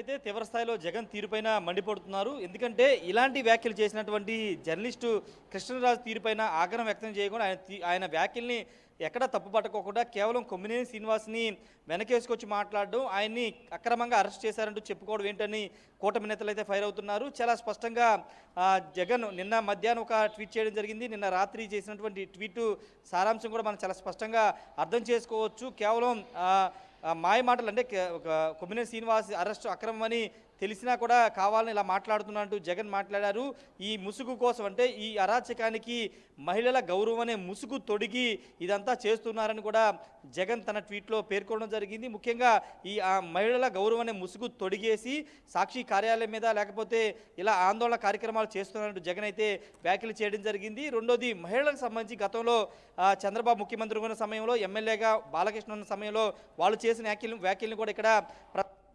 నేతలైతే తీవ్ర స్థాయిలో జగన్ తీరుపైన మండిపడుతున్నారు. ఎందుకంటే ఇలాంటి వ్యాఖ్యలు చేసినటువంటి జర్నలిస్టు కృష్ణరాజు తీరుపైన ఆగ్రహం వ్యక్తం చేయకుండా ఆయన వ్యాఖ్యల్ని ఎక్కడా తప్పుపట్టకోకుండా కేవలం కొమ్మినేని శ్రీనివాస్‌ని వెనకేసుకొచ్చి మాట్లాడడం, ఆయన్ని అక్రమంగా అరెస్ట్ చేశారంటూ చెప్పుకోవడం ఏంటని కూటమి నేతలైతే ఫైర్ అవుతున్నారు. చాలా స్పష్టంగా జగన్ నిన్న మధ్యాహ్నం ఒక ట్వీట్ చేయడం జరిగింది. నిన్న రాత్రి చేసినటువంటి ట్వీటు సారాంశం కూడా మనం చాలా స్పష్టంగా అర్థం చేసుకోవచ్చు. కేవలం మాయ మాటలు అంటే ఒక కొమ్మినేని శ్రీనివాస్ అరెస్టు అక్రమమని తెలిసినా కూడా కావాలని ఇలా మాట్లాడుతున్నట్టు జగన్ మాట్లాడారు. ఈ ముసుగు కోసం అంటే ఈ అరాచకానికి మహిళల గౌరవం అనే ముసుగు తొడిగి ఇదంతా చేస్తున్నారని కూడా జగన్ తన ట్వీట్లో పేర్కొనడం జరిగింది. ముఖ్యంగా ఈ మహిళల గౌరవం అనే ముసుగు తొడిగేసి సాక్షి కార్యాలయం మీద లేకపోతే ఇలా ఆందోళన కార్యక్రమాలు చేస్తున్నట్టు జగన్ అయితే వ్యాఖ్యలు చేయడం జరిగింది. రెండోది మహిళలకు సంబంధించి గతంలో చంద్రబాబు ముఖ్యమంత్రి ఉన్న సమయంలో ఎమ్మెల్యేగా బాలకృష్ణ ఉన్న సమయంలో వాళ్ళు చేసిన వ్యాఖ్యలను కూడా ఇక్కడ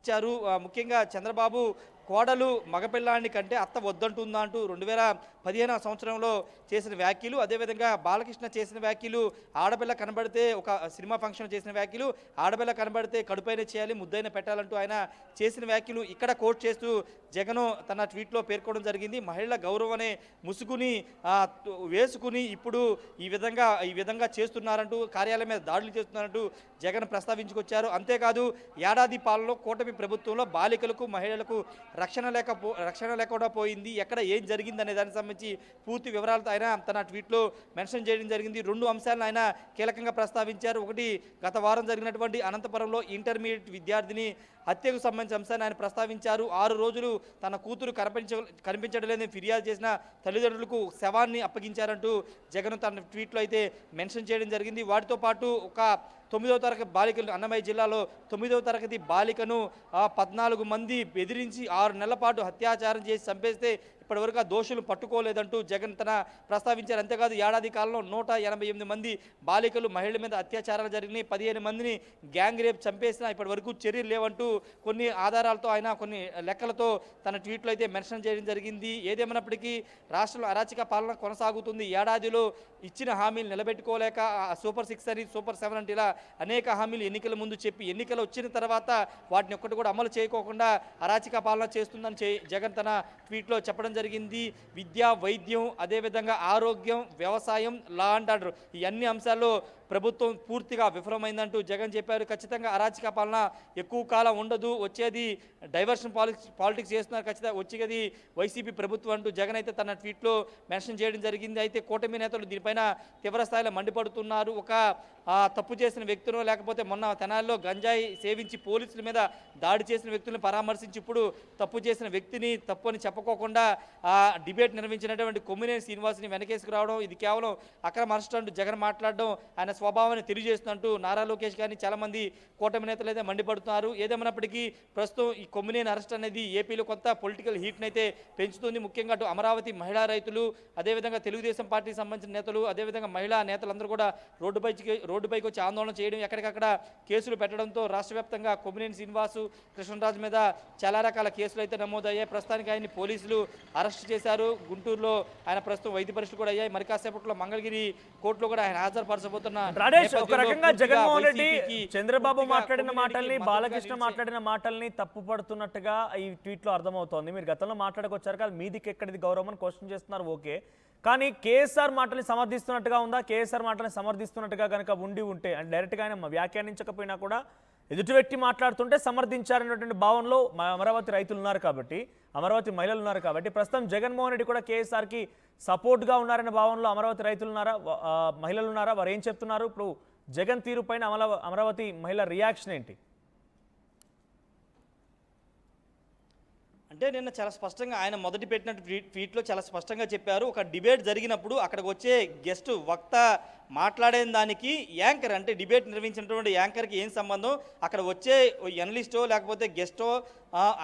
ఇచ్చారు. ముఖ్యంగా చంద్రబాబు కోడలు మగపిల్లాన్ని కంటే అత్త వద్దంటుందా అంటూ 2015 సంవత్సరంలో చేసిన వ్యాఖ్యలు, అదేవిధంగా బాలకృష్ణ చేసిన వ్యాఖ్యలు, ఆడపిల్ల కనబడితే ఒక సినిమా ఫంక్షన్ చేసిన వ్యాఖ్యలు, ఆడపిల్ల కనబడితే కడుపైన చేయాలి ముద్దైన పెట్టాలంటూ ఆయన చేసిన వ్యాఖ్యలు ఇక్కడ కోట్ చేస్తూ జగన్ తన ట్వీట్లో పేర్కొనడం జరిగింది. మహిళల గౌరవం అనే ముసుగుని వేసుకుని ఇప్పుడు ఈ విధంగా చేస్తున్నారంటూ కార్యాలయం మీద దాడులు చేస్తున్నారంటూ జగన్ ప్రస్తావించుకొచ్చారు. అంతేకాదు ఏడాది పాలనలో కూటమి ప్రభుత్వంలో బాలికలకు మహిళలకు రక్షణ లేకుండా పోయింది, ఎక్కడ ఏం జరిగింది అనే దానికి సంబంధించి పూర్తి వివరాలతో ఆయన తన ట్వీట్లో మెన్షన్ చేయడం జరిగింది. 2 అంశాలను ఆయన కీలకంగా ప్రస్తావించారు. ఒకటి, గత వారం జరిగినటువంటి అనంతపురంలో ఇంటర్మీడియట్ విద్యార్థిని హత్యకు సంబంధించిన అంశాన్ని ఆయన ప్రస్తావించారు. 6 రోజులు తన కూతురు కనిపించడం లేదని ఫిర్యాదు చేసిన తల్లిదండ్రులకు శవాన్ని అప్పగించారంటూ జగన్ తన ట్వీట్లో అయితే మెన్షన్ చేయడం జరిగింది. వాటితో పాటు ఒక 9వ తరగతి బాలికలు అన్నమయ్య జిల్లాలో 9వ తరగతి బాలికను 14 మంది బెదిరించి 6 నెలల పాటు అత్యాచారం చేసి చంపేస్తే ఇప్పటివరకు ఆ దోషులు పట్టుకోలేదంటూ జగన్ తన ప్రస్తావించారు. అంతేకాదు ఏడాది కాలంలో 188 మంది బాలికలు మహిళల మీద అత్యాచారాలు జరిగినాయి, 15 మందిని గ్యాంగ్ రేప్ చంపేసినా ఇప్పటివరకు చర్యలు లేవంటూ కొన్ని ఆధారాలతో ఆయన కొన్ని లెక్కలతో తన ట్వీట్లో అయితే మెన్షన్ చేయడం జరిగింది. ఏదేమైనప్పటికీ రాష్ట్రంలో అరాచక పాలన కొనసాగుతుంది. ఏడాదిలో ఇచ్చిన హామీలు నిలబెట్టుకోలేక సూపర్ 6 అని సూపర్ 7 అంటే ఇలా అనేక హామీలు ఎన్నికల ముందు చెప్పి ఎన్నికలు వచ్చిన తర్వాత వాటిని ఒక్కటి కూడా అమలు చేయకోకుండా అరాచక పాలన చేస్తుందని జగన్ తన ట్వీట్లో చెప్పడం జరిగింది. విద్య, వైద్యం, అదేవిధంగా ఆరోగ్యం, వ్యవసాయం, లా అండ్ ఆర్డర్ ఈ అన్ని అంశాల్లో ప్రభుత్వం పూర్తిగా విఫలమైందంటూ జగన్ చెప్పారు. ఖచ్చితంగా అరాచక పాలన ఎక్కువ కాలం ఉండదు, వచ్చేది డైవర్షన్ పాలిటిక్స్ చేస్తున్నారు, ఖచ్చితంగా వచ్చేది వైసీపీ ప్రభుత్వం అంటూ జగన్ అయితే తన ట్వీట్లో మెన్షన్ చేయడం జరిగింది. అయితే కూటమి నేతలు దీనిపైన తీవ్ర స్థాయిలో మండిపడుతున్నారు. ఒక తప్పు చేసిన వ్యక్తులు లేకపోతే మొన్న తెనాల్లో గంజాయి సేవించి పోలీసుల మీద దాడి చేసిన వ్యక్తులను పరామర్శించి ఇప్పుడు తప్పు చేసిన వ్యక్తిని తప్పు అని చెప్పుకోకుండా డిబేట్ నిర్వహించినటువంటి కొమ్మినేని శ్రీనివాస్ని వెనకేసుకురావడం ఇది కేవలం అక్రమ అరెస్ట్ అంటూ జగన్ మాట్లాడడం ఆయన స్వభావాన్ని తెలియజేస్తున్నట్టు నారా లోకేష్ గారిని చాలామంది కూటమి నేతలు అయితే మండిపడుతున్నారు. ఏదేమైనప్పటికీ ప్రస్తుతం ఈ కొమ్మినేని అరెస్ట్ అనేది ఏపీలో కొంత పొలిటికల్ హీట్ని అయితే పెంచుతుంది. ముఖ్యంగా అటు అమరావతి మహిళా రైతులు, అదేవిధంగా తెలుగుదేశం పార్టీకి సంబంధించిన నేతలు, అదేవిధంగా మహిళా నేతలందరూ కూడా రోడ్డుపైకి వచ్చి ఆందోళన చేయడం, ఎక్కడికక్కడ కేసులు పెట్టడంతో రాష్ట్ర వ్యాప్తంగా కొమ్మినేని శ్రీనివాసు, కృష్ణరాజు మీద చాలా రకాల కేసులు అయితే నమోదయ్యాయి. ప్రస్తుతానికి ఆయన్ని పోలీసులు అరెస్ట్ చేశారు. గుంటూరులో ఆయన ప్రస్తుతం వైద్య పరీక్షలు కూడా అయ్యాయి. మరి కాసేపట్లో మంగళగిరి కోర్టులో కూడా ఆయన హాజరుపరచబోతున్న ఒక రకంగా జగన్మోహన్ రెడ్డి చంద్రబాబు మాట్లాడిన మాటల్ని, బాలకృష్ణ మాట్లాడిన మాటల్ని తప్పు పడుతున్నట్టుగా ఈ ట్వీట్ లో అర్థమవుతోంది. మీరు గతంలో మాట్లాడుకొచ్చారు కదా, మీదికి ఎక్కడిది గౌరవం అని క్వశ్చన్ చేస్తున్నారు, ఓకే. కానీ కేఎస్ఆర్ మాటల్ని సమర్థిస్తున్నట్టుగా ఉందా? కేఎస్ఆర్ మాటల్ని సమర్థిస్తున్నట్టుగా కనుక ఉంటే అంటే డైరెక్ట్గా ఆయన వ్యాఖ్యానించకపోయినా కూడా ఎదుటి వ్యక్తి మాట్లాడుతుంటే సమర్థించారనేటువంటి భావనలో అమరావతి రైతులు ఉన్నారు కాబట్టి, అమరావతి మహిళలు ఉన్నారు కాబట్టి ప్రస్తుతం జగన్మోహన్ రెడ్డి కూడా కేఎస్ఆర్కి సపోర్ట్గా ఉన్నారనే భావనలో అమరావతి రైతులు ఉన్నారా, మహిళలు ఉన్నారా? వారు ఏం చెప్తున్నారు? ఇప్పుడు జగన్ తీరు పైన అమరావతి మహిళ రియాక్షన్ ఏంటి? అంటే నిన్న చాలా స్పష్టంగా ఆయన మొదటి పెట్టిన ట్వీట్లో చాలా స్పష్టంగా చెప్పారు. ఒక డిబేట్ జరిగినప్పుడు అక్కడికి వచ్చే గెస్ట్ వక్త మాట్లాడే దానికి యాంకర్ అంటే డిబేట్ నిర్వహించినటువంటి యాంకర్కి ఏం సంబంధం, అక్కడ వచ్చే ఎనలిస్టో లేకపోతే గెస్టో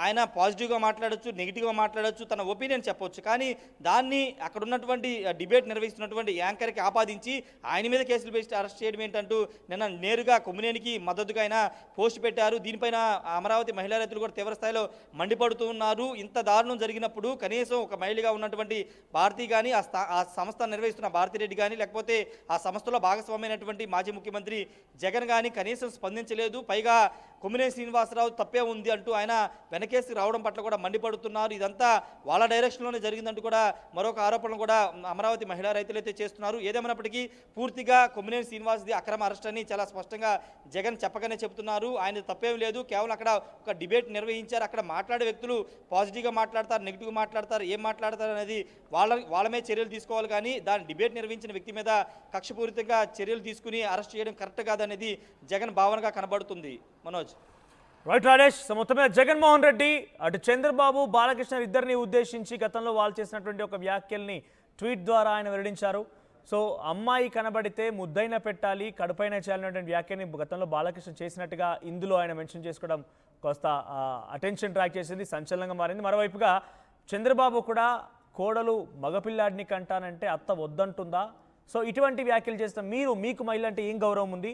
ఆయన పాజిటివ్గా మాట్లాడచ్చు, నెగిటివ్గా మాట్లాడచ్చు, తన ఒపీనియన్ చెప్పవచ్చు. కానీ దాన్ని అక్కడ ఉన్నటువంటి డిబేట్ నిర్వహిస్తున్నటువంటి యాంకర్కి ఆపాదించి ఆయన మీద కేసులు వేసి అరెస్ట్ చేయడం ఏంటంటూ నిన్న నేరుగా కొమ్మినేనికి మద్దతుగా ఆయన పోస్ట్ పెట్టారు. దీనిపైన అమరావతి మహిళా రైతులు కూడా తీవ్ర స్థాయిలో మండిపడుతూ ఉన్నారు. ఇంత దారుణం జరిగినప్పుడు కనీసం ఒక మహిళగా ఉన్నటువంటి భారతి కానీ ఆ సంస్థ నిర్వహిస్తున్న భారతిరెడ్డి కానీ లేకపోతే ఆ సంస్థలో భాగస్వామైనటువంటి మాజీ ముఖ్యమంత్రి జగన్ కానీ కనీసం స్పందించలేదు. పైగా కొమ్మినేని శ్రీనివాసరావు తప్పే ఉంది అంటూ ఆయన వెనకేసి రావడం పట్ల కూడా మండిపడుతున్నారు. ఇదంతా వాళ్ళ డైరెక్షన్లోనే జరిగిందంటూ కూడా మరొక ఆరోపణలు కూడా అమరావతి మహిళా రైతులైతే చేస్తున్నారు. ఏదేమైనప్పటికీ పూర్తిగా కొమ్మినేని శ్రీనివాస్ది అక్రమ అరెస్ట్ అని చాలా స్పష్టంగా జగన్ చెప్పగానే చెబుతున్నారు. ఆయన తప్పేం లేదు, కేవలం అక్కడ ఒక డిబేట్ నిర్వహించారు. అక్కడ మాట్లాడే వ్యక్తులు పాజిటివ్గా మాట్లాడతారు, నెగిటివ్గా మాట్లాడతారు, ఏం మాట్లాడతారు అనేది వాళ్ళ మీద చర్యలు తీసుకోవాలి. కానీ దాని డిబేట్ నిర్వహించిన వ్యక్తి మీద కక్షపూరితంగా చర్యలు తీసుకుని అరెస్ట్ చేయడం కరెక్ట్ కాదనేది జగన్ భావనగా కనబడుతుంది. మనోజ్. రైట్ రాజేష్. సో మొత్తం మీద జగన్మోహన్ రెడ్డి అటు చంద్రబాబు బాలకృష్ణ ఇద్దరిని ఉద్దేశించి గతంలో వాళ్ళు చేసినటువంటి ఒక వ్యాఖ్యల్ని ట్వీట్ ద్వారా ఆయన వెల్లడించారు. సో అమ్మాయి కనబడితే ముద్దైన పెట్టాలి, కడుపైన చేయాలనేటువంటి వ్యాఖ్యని గతంలో బాలకృష్ణ చేసినట్టుగా ఇందులో ఆయన మెన్షన్ చేసుకోవడం కాస్త అటెన్షన్ ట్రాక్ చేసింది, సంచలనంగా మారింది. మరోవైపుగా చంద్రబాబు కూడా కోడలు మగపిల్లాడిని కంటానంటే అత్త వద్దంటుందా, సో ఇటువంటి వ్యాఖ్యలు చేస్తాం మీకు మహిళ అంటే ఏం గౌరవం ఉంది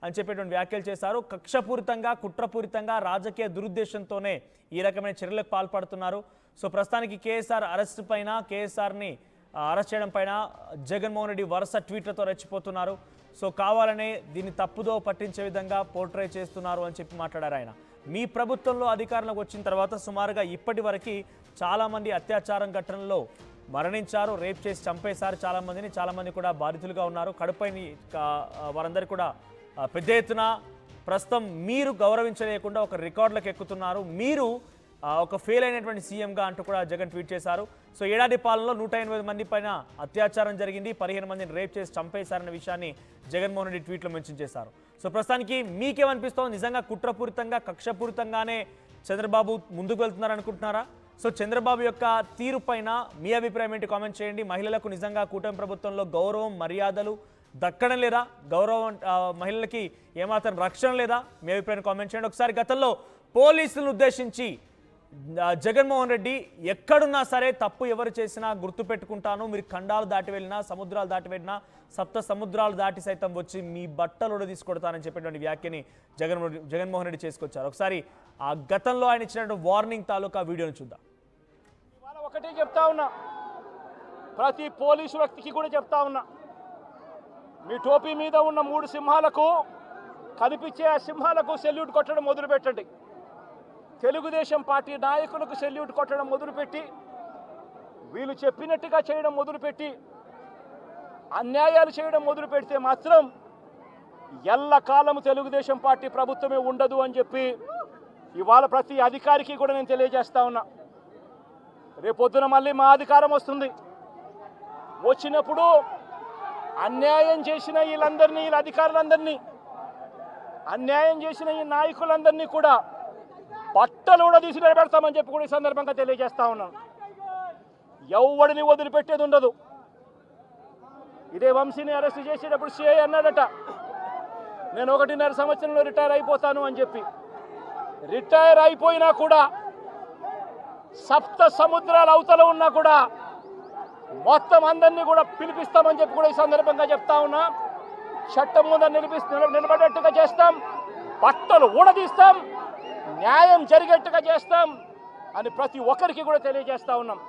అని చెప్పేటువంటి వ్యాఖ్యలు చేశారు. కక్షపూరితంగా కుట్రపూరితంగా రాజకీయ దురుద్దేశంతోనే ఈ రకమైన చర్యలకు పాల్పడుతున్నారు. సో ప్రస్తుతానికి కేఎస్ఆర్ అరెస్ట్ పైన, కేఎస్ఆర్ని అరెస్ట్ చేయడం పైన జగన్మోహన్ రెడ్డి వరుస ట్వీట్లతో రెచ్చిపోతున్నారు. సో కావాలనే దీన్ని తప్పుదో పట్టించే విధంగా పోర్ట్రే చేస్తున్నారు అని చెప్పి మాట్లాడారు ఆయన. మీ ప్రభుత్వంలో అధికారంలోకి వచ్చిన తర్వాత సుమారుగా ఇప్పటి వరకు చాలామంది అత్యాచారం ఘటనల్లో మరణించారు, రేప్ చేసి చంపేశారు చాలామంది కూడా బాధితులుగా ఉన్నారు. కడుపైని వారందరూ కూడా పెద్ద ఎత్తున ప్రస్తుతం మీరు గౌరవించలేకుండా ఒక రికార్డులకు ఎక్కుతున్నారు, మీరు ఒక ఫెయిల్ అయినటువంటి సీఎంగా అంటూ కూడా జగన్ ట్వీట్ చేశారు. సో ఏడాది పాలనలో 180 మంది పైన అత్యాచారం జరిగింది, 15 మందిని రేప్ చేసి చంపేశారన్న విషయాన్ని జగన్మోహన్ రెడ్డి ట్వీట్లో మెన్షన్ చేశారు. సో ప్రస్తుతానికి మీకేమనిపిస్తోంది? నిజంగా కుట్రపూరితంగా కక్షపూరితంగానే చంద్రబాబు ముందుకు వెళ్తున్నారు అనుకుంటున్నారా? సో చంద్రబాబు యొక్క తీరు పైన మీ అభిప్రాయం ఏంటి? కామెంట్ చేయండి. మహిళలకు నిజంగా కూటమి ప్రభుత్వంలో గౌరవం మర్యాదలు దక్కడం లేదా, గౌరవం మహిళలకి ఏమాత్రం రక్షణ లేదా? మీ అభిప్రాయం కామెంట్ చేయండి. ఒకసారి గతంలో పోలీసులను ఉద్దేశించి జగన్మోహన్ రెడ్డి ఎక్కడున్నా సరే తప్పు ఎవరు చేసినా గుర్తుపెట్టుకుంటాను, మీరు ఖండాలు దాటి వెళ్ళినా, సముద్రాలు దాటి వెళ్ళినా, సప్త సముద్రాలు దాటి సైతం వచ్చి మీ బట్టలు తీసుకొడతానని చెప్పేటువంటి వ్యాఖ్యని జగన్మోహన్ రెడ్డి చేసుకొచ్చారు. ఒకసారి ఆ గతంలో ఆయన ఇచ్చినటువంటి వార్నింగ్ తాలూకా వీడియోని చూద్దాం. ఇవాళ ఒకటే చెప్తా ఉన్నా, ప్రతి పోలీసు వ్యక్తికి కూడా చెప్తా ఉన్నా, మీ టోపీ మీద ఉన్న 3 సింహాలకు కనిపించే ఆ సింహాలకు సెల్యూట్ కొట్టడం మొదలుపెట్టండి. తెలుగుదేశం పార్టీ నాయకులకు సెల్యూట్ కొట్టడం మొదలుపెట్టి, వీళ్ళు చెప్పినట్టుగా చేయడం మొదలుపెట్టి, అన్యాయాలు చేయడం మొదలు పెడితే మాత్రం ఎల్లకాలం తెలుగుదేశం పార్టీ ప్రభుత్వమే ఉండదు అని చెప్పి ఇవాళ ప్రతి అధికారికి కూడా నేను తెలియజేస్తా ఉన్నా. రేపొద్దున మళ్ళీ మా అధికారం వస్తుంది, వచ్చినప్పుడు అన్యాయం చేసిన వీళ్ళందరినీ, వీళ్ళ అధికారులందరినీ, అన్యాయం చేసిన ఈ నాయకులందరినీ కూడా బట్టలు కూడా తీసి నిలబెడతామని చెప్పి కూడా ఈ సందర్భంగా తెలియజేస్తా ఉన్నాను. ఎవడిని వదిలిపెట్టేది ఉండదు. ఇదే వంశీని అరెస్ట్ చేసేటప్పుడు సిఐ అన్నాడట, నేను 1.5 సంవత్సరంలో రిటైర్ అయిపోతాను అని చెప్పి. రిటైర్ అయిపోయినా కూడా, సప్త సముద్రాల అవతల ఉన్నా కూడా మొత్తం అందరినీ కూడా పిలిపిస్తామని చెప్పి కూడా ఈ సందర్భంగా చెప్తా ఉన్నా. చట్టం ముందు నిలబడేట్టుగా చేస్తాం, బట్టలు ఊడదీస్తాం, న్యాయం జరిగేట్టుగా చేస్తాం అని ప్రతి ఒక్కరికి కూడా తెలియజేస్తా ఉన్నాం.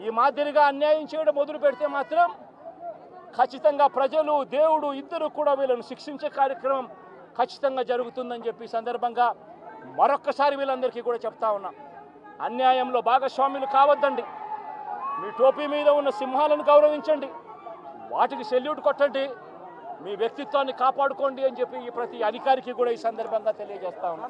ఈ మాదిరిగా అన్యాయం చేయడం మొదలు పెడితే మాత్రం ఖచ్చితంగా ప్రజలు, దేవుడు ఇద్దరు కూడా వీళ్ళను శిక్షించే కార్యక్రమం ఖచ్చితంగా జరుగుతుందని చెప్పి సందర్భంగా మరొక్కసారి వీళ్ళందరికీ కూడా చెప్తా ఉన్నా. అన్యాయంలో భాగస్వాములు కావద్దండి. మీ టోపీ మీద ఉన్న సింహాలను గౌరవించండి, వాటికి సెల్యూట్ కొట్టండి, మీ వ్యక్తిత్వాన్ని కాపాడుకోండి అని చెప్పి ఈ ప్రతి అధికారికి కూడా ఈ సందర్భంగా తెలియజేస్తా ఉన్నా.